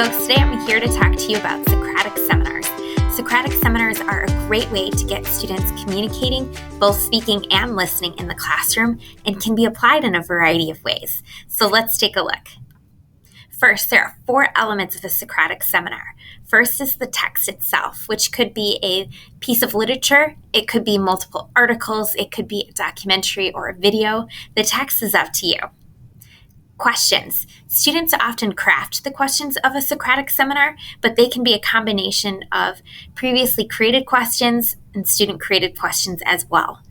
folks, today I'm here to talk to you about Socratic Seminars. Socratic Seminars are a great way to get students communicating, both speaking and listening in the classroom, and can be applied in a variety of ways. So let's take a look. First, there are 4 elements of a Socratic Seminar. First is the text itself, which could be a piece of literature, it could be multiple articles, it could be a documentary or a video. The text is up to you. Questions. Students often craft the questions of a Socratic seminar, but they can be a combination of previously created questions and student-created questions as well.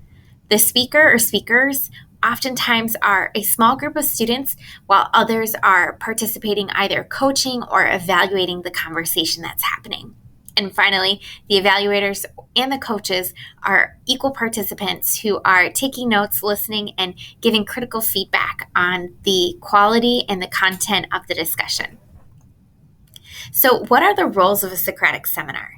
The speaker or speakers oftentimes are a small group of students, while others are participating either coaching or evaluating the conversation that's happening. And finally, the evaluators and the coaches are equal participants who are taking notes, listening, and giving critical feedback on the quality and the content of the discussion. So what are the roles of a Socratic seminar?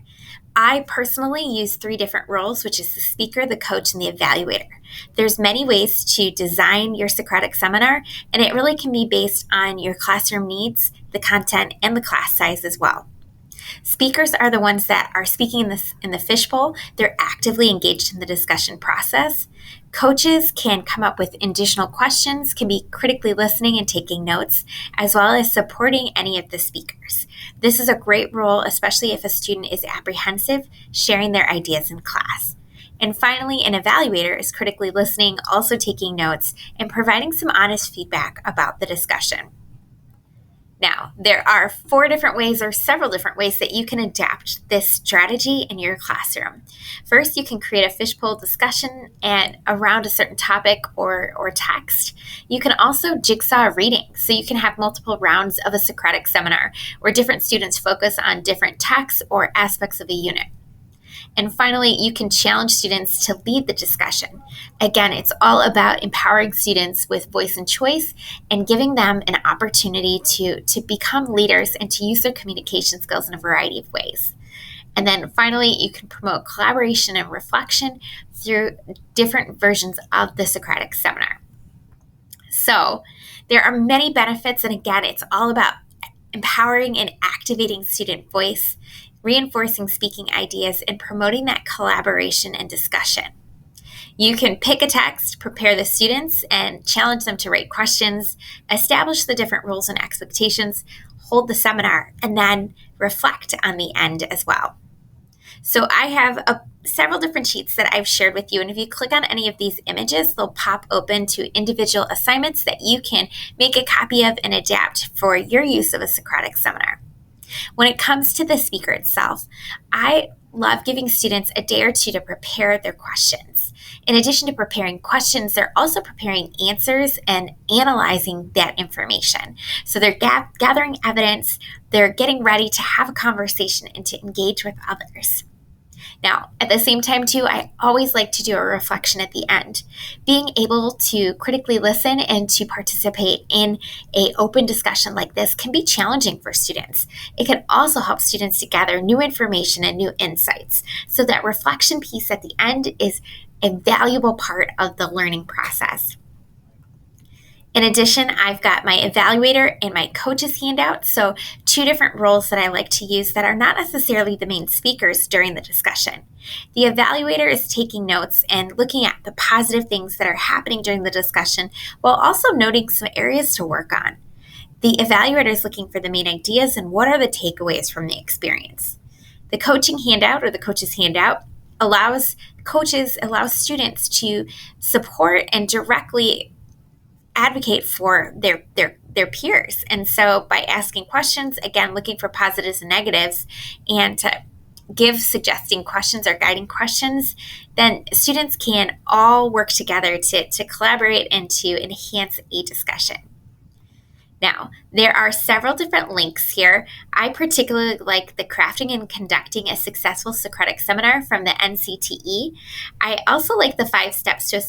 I personally use 3 different roles, which is the speaker, the coach, and the evaluator. There's many ways to design your Socratic seminar, and it really can be based on your classroom needs, the content, and the class size as well. Speakers are the ones that are speaking in the fishbowl. They're actively engaged in the discussion process. Coaches can come up with additional questions, can be critically listening and taking notes, as well as supporting any of the speakers. This is a great role, especially if a student is apprehensive, sharing their ideas in class. And finally, an evaluator is critically listening, also taking notes, and providing some honest feedback about the discussion. Now, there are 4 different ways or several different ways that you can adapt this strategy in your classroom. First, you can create a fishbowl discussion and around a certain topic or text. You can also jigsaw reading, so you can have multiple rounds of a Socratic seminar where different students focus on different texts or aspects of a unit. And finally, you can challenge students to lead the discussion. Again, it's all about empowering students with voice and choice and giving them an opportunity to become leaders and to use their communication skills in a variety of ways. And then finally, you can promote collaboration and reflection through different versions of the Socratic seminar. So there are many benefits, and again, it's all about empowering and activating student voice, reinforcing speaking ideas, and promoting that collaboration and discussion. You can pick a text, prepare the students, and challenge them to write questions, establish the different rules and expectations, hold the seminar, and then reflect on the end as well. So I have several different sheets that I've shared with you, and if you click on any of these images, they'll pop open to individual assignments that you can make a copy of and adapt for your use of a Socratic seminar. When it comes to the speaker itself, I love giving students a day or 2 to prepare their questions. In addition to preparing questions, they're also preparing answers and analyzing that information. So they're gathering evidence, they're getting ready to have a conversation and to engage with others. Now, at the same time, too, I always like to do a reflection at the end. Being able to critically listen and to participate in an open discussion like this can be challenging for students. It can also help students to gather new information and new insights. So that reflection piece at the end is a valuable part of the learning process. In addition, I've got my evaluator and my coach's handout, so 2 different roles that I like to use that are not necessarily the main speakers during the discussion. The evaluator is taking notes and looking at the positive things that are happening during the discussion while also noting some areas to work on. The evaluator is looking for the main ideas and what are the takeaways from the experience. The coaching handout or the coach's handout allows students to support and directly advocate for their peers. And so by asking questions, again, looking for positives and negatives, and to give suggesting questions or guiding questions, then students can all work together to collaborate and to enhance a discussion. Now, there are several different links here. I particularly like the Crafting and Conducting a Successful Socratic Seminar from the NCTE. I also like the 5 steps to a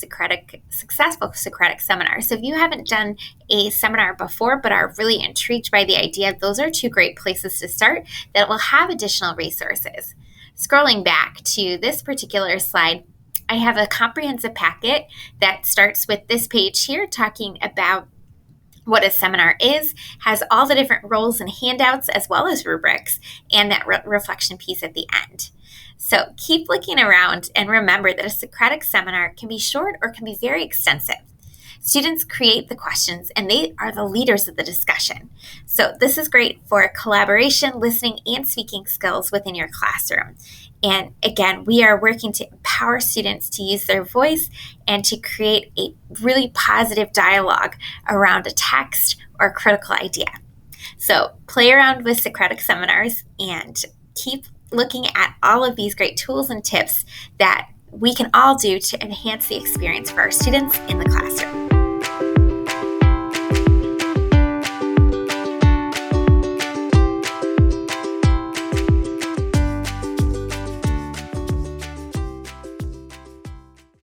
successful Socratic seminar. So if you haven't done a seminar before but are really intrigued by the idea, those are 2 great places to start that will have additional resources. Scrolling back to this particular slide, I have a comprehensive packet that starts with this page here talking about what a seminar is, has all the different roles and handouts as well as rubrics, and that reflection piece at the end. So keep looking around and remember that a Socratic seminar can be short or can be very extensive. Students create the questions and they are the leaders of the discussion. So this is great for collaboration, listening, and speaking skills within your classroom. And again, we are working to empower students to use their voice and to create a really positive dialogue around a text or a critical idea. So play around with Socratic seminars and keep looking at all of these great tools and tips that we can all do to enhance the experience for our students in the classroom.